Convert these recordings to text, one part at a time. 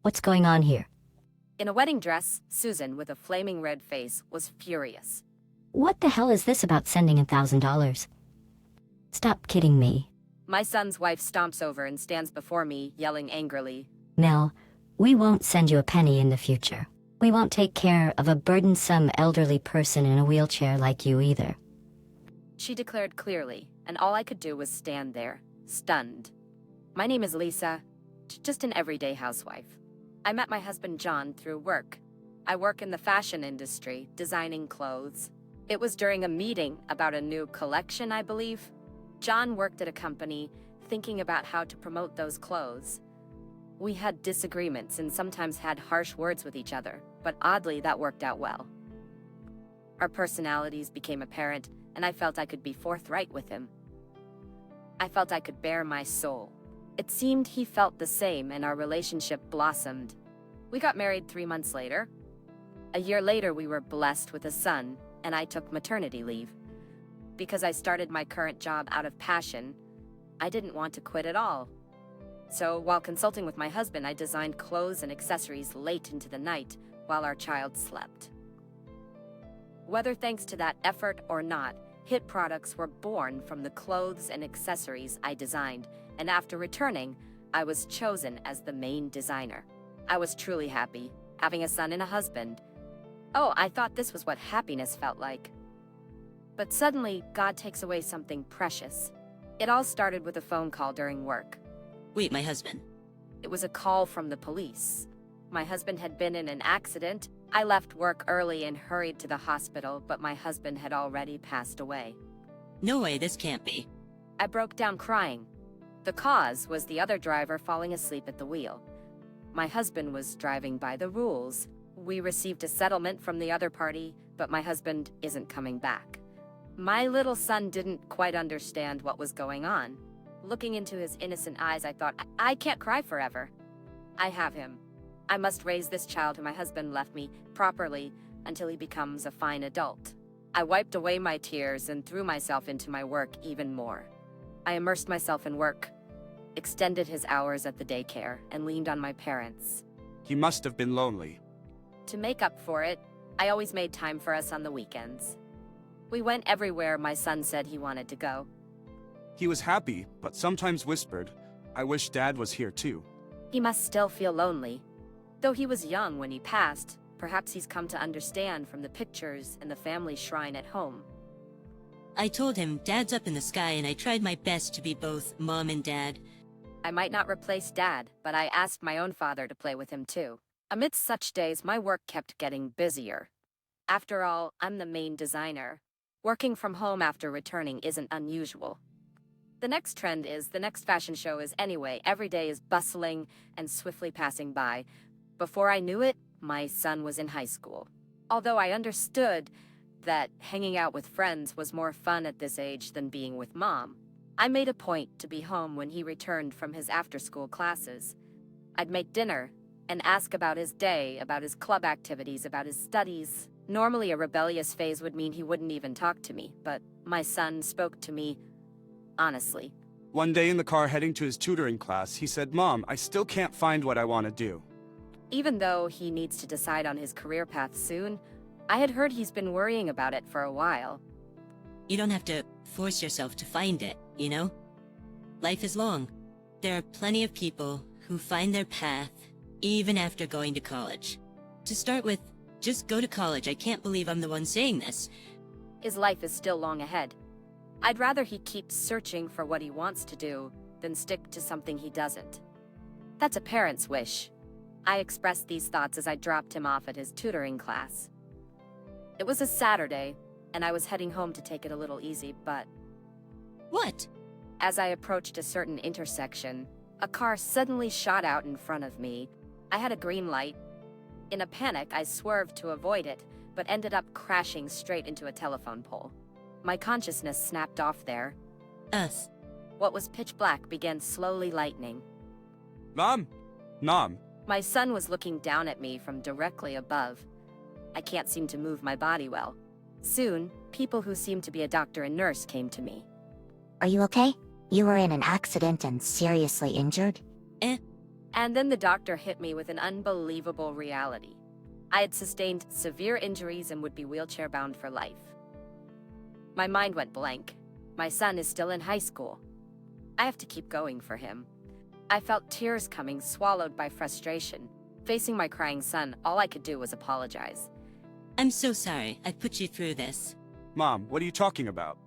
What's going on here? In a wedding dress, Susan, with a flaming red face, was furious. What the hell is this about sending $1,000? Stop kidding me. My son's wife stomps over and stands before me, yelling angrily. Nell, we won't send you a penny in the future. We won't take care of a burdensome elderly person in a wheelchair like you either. She declared clearly, and all I could do was stand there, stunned. My name is Lisa, just an everyday housewife. I met my husband John through work. I work in the fashion industry, designing clothes. It was during a meeting about a new collection, I believe. John worked at a company, thinking about how to promote those clothes. We had disagreements and sometimes had harsh words with each other, but oddly that worked out well. Our personalities became apparent, and I felt I could be forthright with him. I felt I could bare my soul. It seemed he felt the same, and our relationship blossomed. We got married 3 months later. A year later, we were blessed with a son, and I took maternity leave. Because I started my current job out of passion, I didn't want to quit at all. So while consulting with my husband, I designed clothes and accessories late into the night while our child slept. Whether thanks to that effort or not, hit products were born from the clothes and accessories I designed, and after returning, I was chosen as the main designer. I was truly happy, having a son and a husband. Oh, I thought this was what happiness felt like. But suddenly, God takes away something precious. It all started with a phone call during work. Wait, my husband. It was a call from the police. My husband had been in an accident. I left work early and hurried to the hospital, but my husband had already passed away. No way, this can't be. I broke down crying. The cause was the other driver falling asleep at the wheel. My husband was driving by the rules. We received a settlement from the other party, but my husband isn't coming back. My little son didn't quite understand what was going on. Looking into his innocent eyes, I thought, I can't cry forever. I have him. I must raise this child who my husband left me properly until he becomes a fine adult. I wiped away my tears and threw myself into my work even more. I immersed myself in work, extended his hours at the daycare, and leaned on my parents. He must have been lonely. To make up for it, I always made time for us on the weekends. We went everywhere my son said he wanted to go. He was happy, but sometimes whispered, "I wish Dad was here too." He must still feel lonely. Though he was young when he passed, perhaps he's come to understand from the pictures and the family shrine at home. I told him Dad's up in the sky, and I tried my best to be both Mom and Dad. I might not replace Dad, but I asked my own father to play with him too. Amidst such days, my work kept getting busier. After all, I'm the main designer. Working from home after returning isn't unusual. The next trend is the next fashion show is anyway. Every day is bustling and swiftly passing by. Before I knew it, my son was in high school. Although I understood that hanging out with friends was more fun at this age than being with Mom, I made a point to be home when he returned from his after-school classes. I'd make dinner and ask about his day, about his club activities, about his studies. Normally a rebellious phase would mean he wouldn't even talk to me, but my son spoke to me honestly. One day in the car heading to his tutoring class, he said, "Mom, I still can't find what I want to do." Even though he needs to decide on his career path soon, I had heard he's been worrying about it for a while. You don't have to force yourself to find it, you know? Life is long. There are plenty of people who find their path even after going to college. To start with, just go to college. I can't believe I'm the one saying this. His life is still long ahead. I'd rather he keeps searching for what he wants to do than stick to something he doesn't. That's a parent's wish. I expressed these thoughts as I dropped him off at his tutoring class. It was a Saturday, and I was heading home to take it a little easy, but What? as I approached a certain intersection, a car suddenly shot out in front of me. I had a green light. In a panic, I swerved to avoid it, but ended up crashing straight into a telephone pole. My consciousness snapped off there. Us. What was pitch black began slowly lightening. "Mom! Mom!" My son was looking down at me from directly above. I can't seem to move my body well. Soon, people who seemed to be a doctor and nurse came to me. Are you okay? You were in an accident and seriously injured? And then the doctor hit me with an unbelievable reality. I had sustained severe injuries and would be wheelchair bound for life. My mind went blank. My son is still in high school. I have to keep going for him. I felt tears coming, swallowed by frustration. Facing my crying son, all I could do was apologize. I'm so sorry I put you through this. Mom, what are you talking about?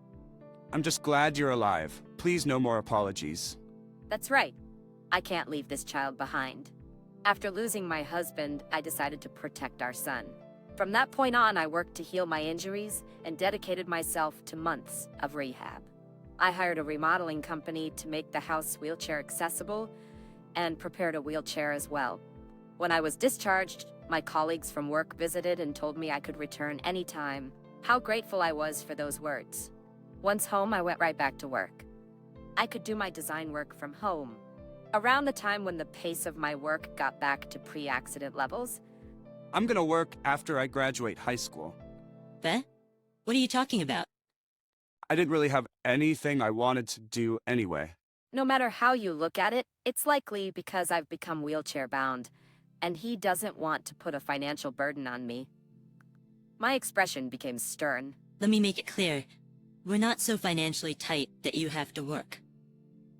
I'm just glad you're alive. Please, no more apologies. That's right. I can't leave this child behind. After losing my husband, I decided to protect our son. From that point on, I worked to heal my injuries and dedicated myself to months of rehab. I hired a remodeling company to make the house wheelchair accessible and prepared a wheelchair as well. When I was discharged, my colleagues from work visited and told me I could return anytime. How grateful I was for those words. Once home, I went right back to work. I could do my design work from home. Around the time when the pace of my work got back to pre-accident levels, I'm gonna work after I graduate high school. Beth? What are you talking about? I didn't really have anything I wanted to do anyway. no matter how you look at it, it's likely because I've become wheelchair bound, and he doesn't want to put a financial burden on me. My expression became stern. Let me make it clear. We're not so financially tight that you have to work.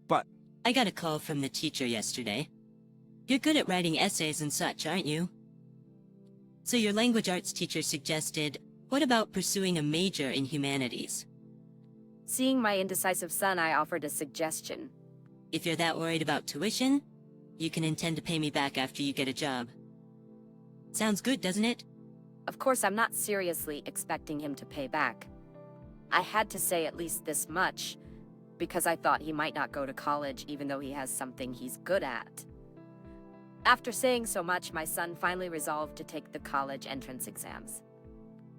But I got a call from the teacher yesterday. You're good at writing essays and such, aren't you? So your language arts teacher suggested, what about pursuing a major in humanities? Seeing my indecisive son, I offered a suggestion. If you're that worried about tuition, you can intend to pay me back after you get a job. Sounds good, doesn't it? Of course, I'm not seriously expecting him to pay back. I had to say at least this much, because I thought he might not go to college even though he has something he's good at. After saying so much, my son finally resolved to take the college entrance exams.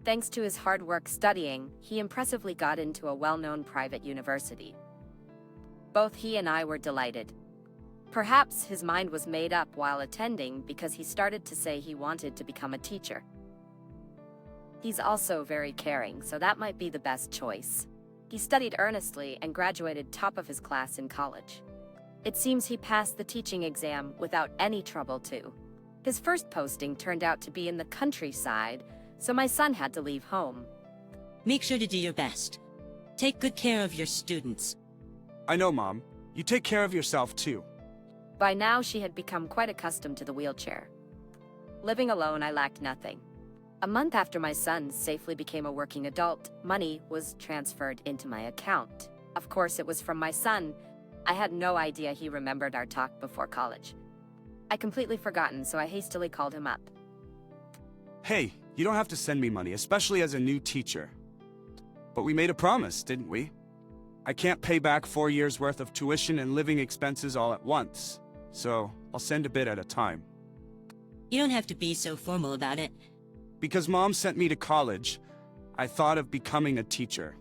Thanks to his hard work studying, he impressively got into a well-known private university. Both he and I were delighted. Perhaps his mind was made up while attending because he started to say he wanted to become a teacher. He's also very caring, so that might be the best choice. He studied earnestly and graduated top of his class in college. It seems he passed the teaching exam without any trouble too. His first posting turned out to be in the countryside, so my son had to leave home. Make sure to do your best. Take good care of your students. I know, Mom. You take care of yourself too. By now, she had become quite accustomed to the wheelchair. Living alone, I lacked nothing. A month after my son safely became a working adult, money was transferred into my account. Of course, it was from my son. I had no idea he remembered our talk before college. I'd completely forgotten, so I hastily called him up. Hey, you don't have to send me money, especially as a new teacher. But we made a promise, didn't we? I can't pay back 4 years' worth of tuition and living expenses all at once, so I'll send a bit at a time. You don't have to be so formal about it. Because Mom sent me to college, I thought of becoming a teacher.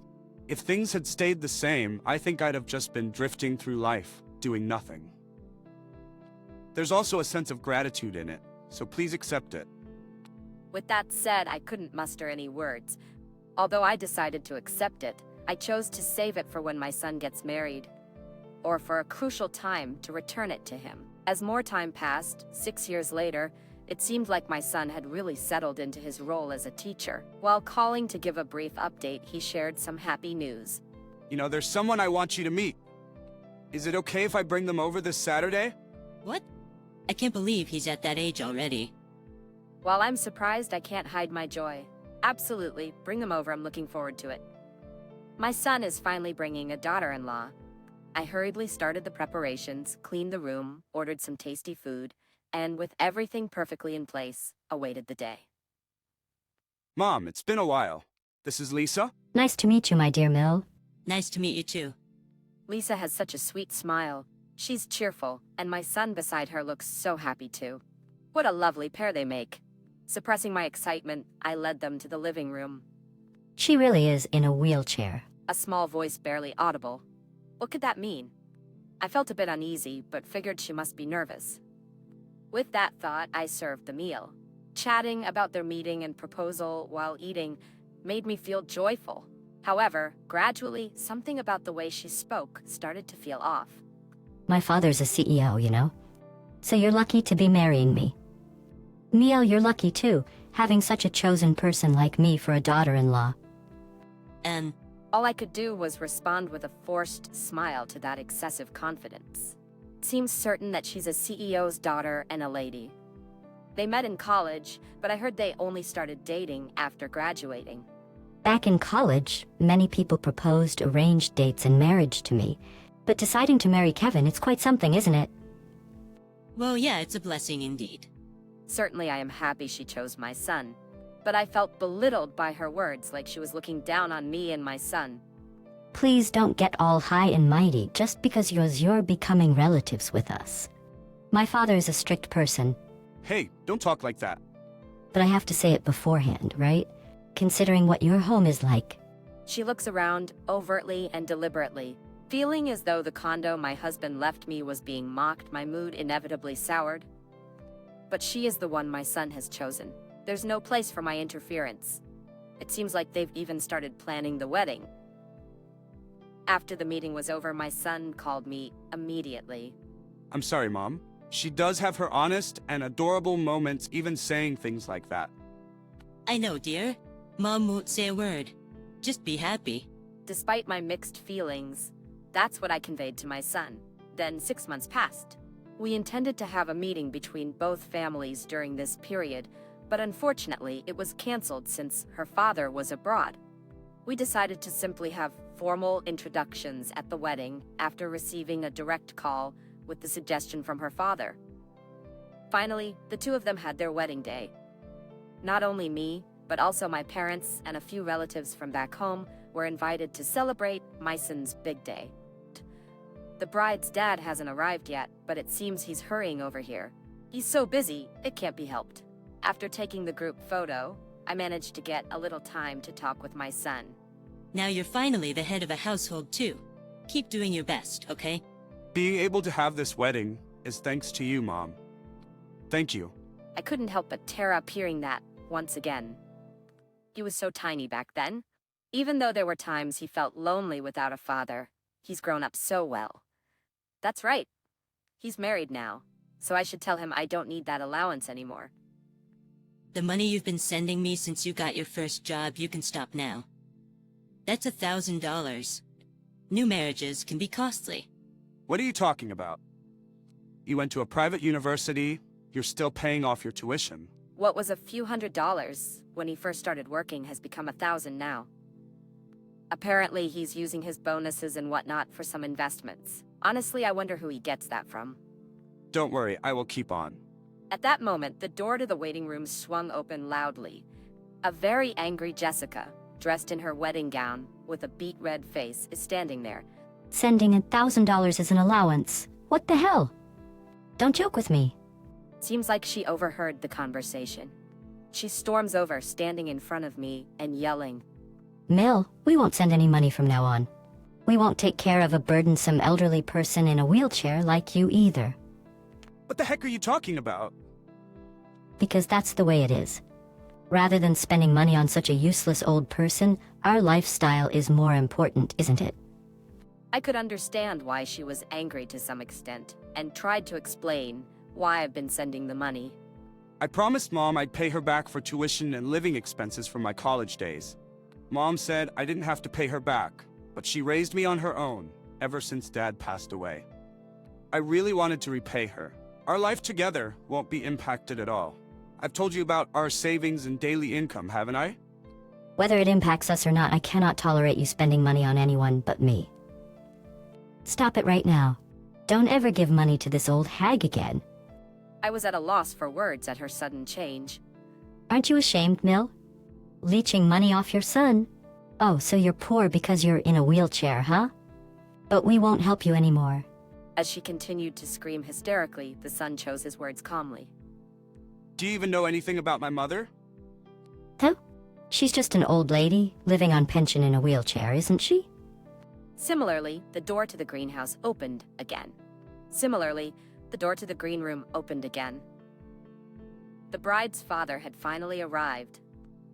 If things had stayed the same, I think I'd have just been drifting through life, doing nothing. There's also a sense of gratitude in it, so please accept it. With that said, I couldn't muster any words. Although I decided to accept it, I chose to save it for when my son gets married, or for a crucial time to return it to him. As more time passed, 6 years later, it seemed like my son had really settled into his role as a teacher. While calling to give a brief update, he shared some happy news. You know, there's someone I want you to meet. Is it okay if I bring them over this Saturday? What? I can't believe he's at that age already. While I'm surprised, I can't hide my joy. Absolutely, bring them over, I'm looking forward to it. My son is finally bringing a daughter-in-law. I hurriedly started the preparations, cleaned the room, ordered some tasty food, and with everything perfectly in place, awaited the day. Mom, it's been a while. This is Lisa? Nice to meet you, my dear Mill. Nice to meet you too. Lisa has such a sweet smile. She's cheerful, and my son beside her looks so happy too. What a lovely pair they make. Suppressing my excitement, I led them to the living room. She really is in a wheelchair. A small voice barely audible. What could that mean? I felt a bit uneasy, but figured she must be nervous. With that thought, I served the meal. Chatting about their meeting and proposal while eating made me feel joyful. However, gradually, something about the way she spoke started to feel off. My father's a CEO, you know? So you're lucky to be marrying me. Miel, you're lucky too, having such a chosen person like me for a daughter-in-law. And All I could do was respond with a forced smile to that excessive confidence. Seems certain that she's a CEO's daughter and a lady. They met in college, but I heard they only started dating after graduating. Back in college, many people proposed arranged dates and marriage to me. But deciding to marry Kevin, it's quite something, isn't it? well, yeah, it's a blessing indeed. Certainly I am happy she chose my son, but I felt belittled by her words, like she was looking down on me and my son. Please don't get all high and mighty just because you're becoming relatives with us. My father is a strict person, Hey, don't talk like that. but I have to say it beforehand, right? Considering what your home is like. She looks around overtly and deliberately. Feeling as though the condo my husband left me was being mocked, my mood inevitably soured. But she is the one my son has chosen. There's no place for my interference. It seems like they've even started planning the wedding. After the meeting was over, my son called me immediately. I'm sorry, Mom. She does have her honest and adorable moments, even saying things like that. I know, dear. Mom won't say a word. Just be happy. Despite my mixed feelings, that's what I conveyed to my son. Then 6 months passed. We intended to have a meeting between both families during this period, but unfortunately it was canceled since her father was abroad. We decided to simply have formal introductions at the wedding after receiving a direct call with the suggestion from her father. Finally, the two of them had their wedding day. Not only me, but also my parents and a few relatives from back home were invited to celebrate my son's big day. The bride's dad hasn't arrived yet, but it seems he's hurrying over here. He's so busy, it can't be helped. After taking the group photo, I managed to get a little time to talk with my son. Now you're finally the head of a household too. Keep doing your best, okay? Being able to have this wedding is thanks to you, Mom. Thank you. I couldn't help but tear up hearing that once again. He was so tiny back then. Even though there were times he felt lonely without a father, he's grown up so well. That's right. He's married now, so I should tell him I don't need that allowance anymore. The money you've been sending me since you got your first job, you can stop now. That's $1,000. New marriages can be costly. What are you talking about? You went to a private university, you're still paying off your tuition. What was a few $100s when he first started working has become $1,000 now. Apparently, he's using his bonuses and whatnot for some investments. Honestly, I wonder who he gets that from. Don't worry, I will keep on. At that moment, the door to the waiting room swung open loudly. A very angry Jessica, dressed in her wedding gown with a beet red face, is standing there. Sending $1,000 as an allowance. What the hell? Don't joke with me. Seems like she overheard the conversation. She storms over, standing in front of me and yelling, Mill, we won't send any money from now on. We won't take care of a burdensome elderly person in a wheelchair like you either. What the heck are you talking about? Because that's the way it is. Rather than spending money on such a useless old person, our lifestyle is more important, isn't it? I could understand why she was angry to some extent, and tried to explain why I've been sending the money. I promised Mom I'd pay her back for tuition and living expenses from my college days. Mom said I didn't have to pay her back, but she raised me on her own ever since Dad passed away. I really wanted to repay her. Our life together won't be impacted at all. I've told you about our savings and daily income, haven't I? Whether it impacts us or not, I cannot tolerate you spending money on anyone but me. Stop it right now. Don't ever give money to this old hag again. I was at a loss for words at her sudden change. Aren't you ashamed, Mill? Leeching money off your son? Oh, so you're poor because you're in a wheelchair, huh? But we won't help you anymore. As she continued to scream hysterically, the son chose his words calmly. Do you even know anything about my mother? Huh? She's just an old lady, living on pension in a wheelchair, isn't she? Similarly, the door to the greenhouse opened again. Similarly, the door to the green room opened again. The bride's father had finally arrived.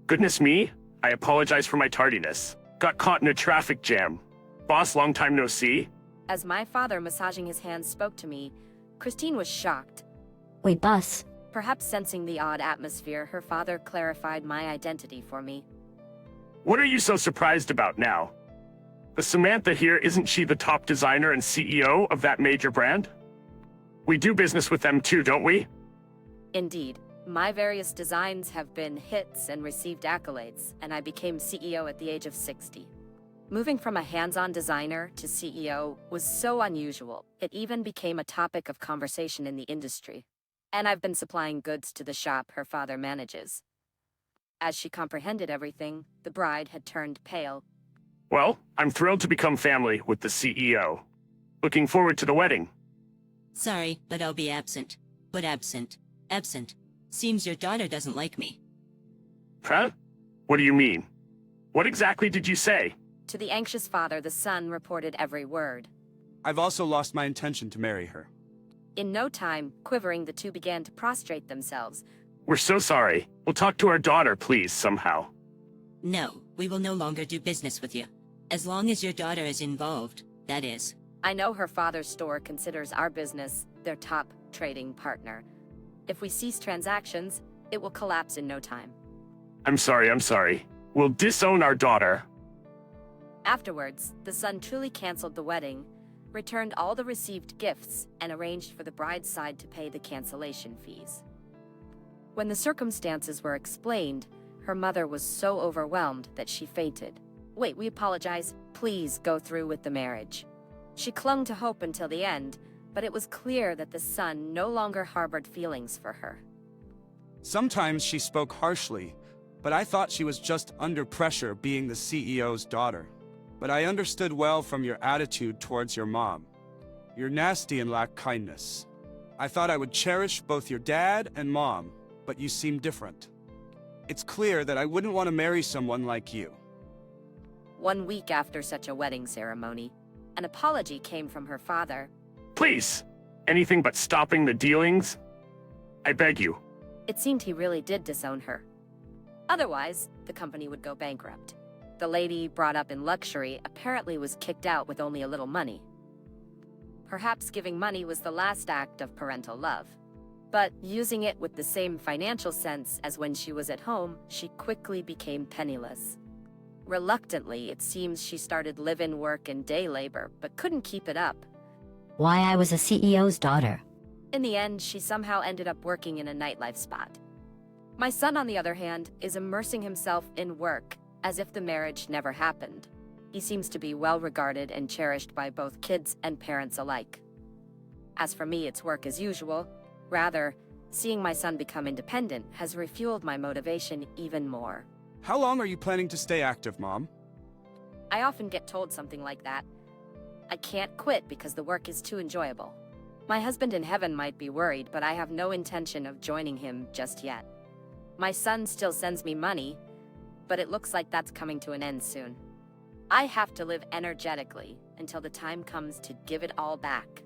Goodness me, I apologize for my tardiness. Got caught in a traffic jam. Boss, long time no see. As my father, massaging his hands, spoke to me, Christine was shocked. Wait, boss. Perhaps sensing the odd atmosphere, her father clarified my identity for me. What are you so surprised about now? The Samantha here, isn't she the top designer and CEO of that major brand? We do business with them too, don't we? Indeed. My various designs have been hits and received accolades, and I became CEO at the age of 60. Moving from a hands-on designer to CEO was so unusual, it even became a topic of conversation in the industry. And I've been supplying goods to the shop her father manages. As she comprehended everything, the bride had turned pale. Well, I'm thrilled to become family with the CEO. Looking forward to the wedding. Sorry, but I'll be absent. But absent. Absent. Seems your daughter doesn't like me. Huh? What do you mean? What exactly did you say? To the anxious father, the son reported every word. I've also lost my intention to marry her. In no time, quivering, the two began to prostrate themselves. We're so sorry. We'll talk to our daughter, please, somehow. No, we will no longer do business with you. As long as your daughter is involved, that is. I know her father's store considers our business their top trading partner. If we cease transactions, it will collapse in no time. I'm sorry. We'll disown our daughter. Afterwards, the son truly canceled the wedding, returned all the received gifts, and arranged for the bride's side to pay the cancellation fees. When the circumstances were explained, her mother was so overwhelmed that she fainted. Wait, we apologize. Please go through with the marriage. She clung to hope until the end, but it was clear that the son no longer harbored feelings for her. Sometimes she spoke harshly, but I thought she was just under pressure being the CEO's daughter. But I understood well from your attitude towards your mom. You're nasty and lack kindness. I thought I would cherish both your dad and mom, but you seem different. It's clear that I wouldn't want to marry someone like you. 1 week after such a wedding ceremony, an apology came from her father. Please, anything but stopping the dealings. I beg you. It seemed he really did disown her. Otherwise, the company would go bankrupt. The lady, brought up in luxury, apparently was kicked out with only a little money. Perhaps giving money was the last act of parental love. But using it with the same financial sense as when she was at home, she quickly became penniless. Reluctantly, it seems she started live-in work and day labor, but couldn't keep it up. Why I was a CEO's daughter. In the end, she somehow ended up working in a nightlife spot. My son, on the other hand, is immersing himself in work, as if the marriage never happened. He seems to be well regarded and cherished by both kids and parents alike. As for me, it's work as usual. Rather, seeing my son become independent has refueled my motivation even more. How long are you planning to stay active, Mom? I often get told something like that. I can't quit because the work is too enjoyable. My husband in heaven might be worried, but I have no intention of joining him just yet. My son still sends me money, but it looks like that's coming to an end soon. I have to live energetically until the time comes to give it all back.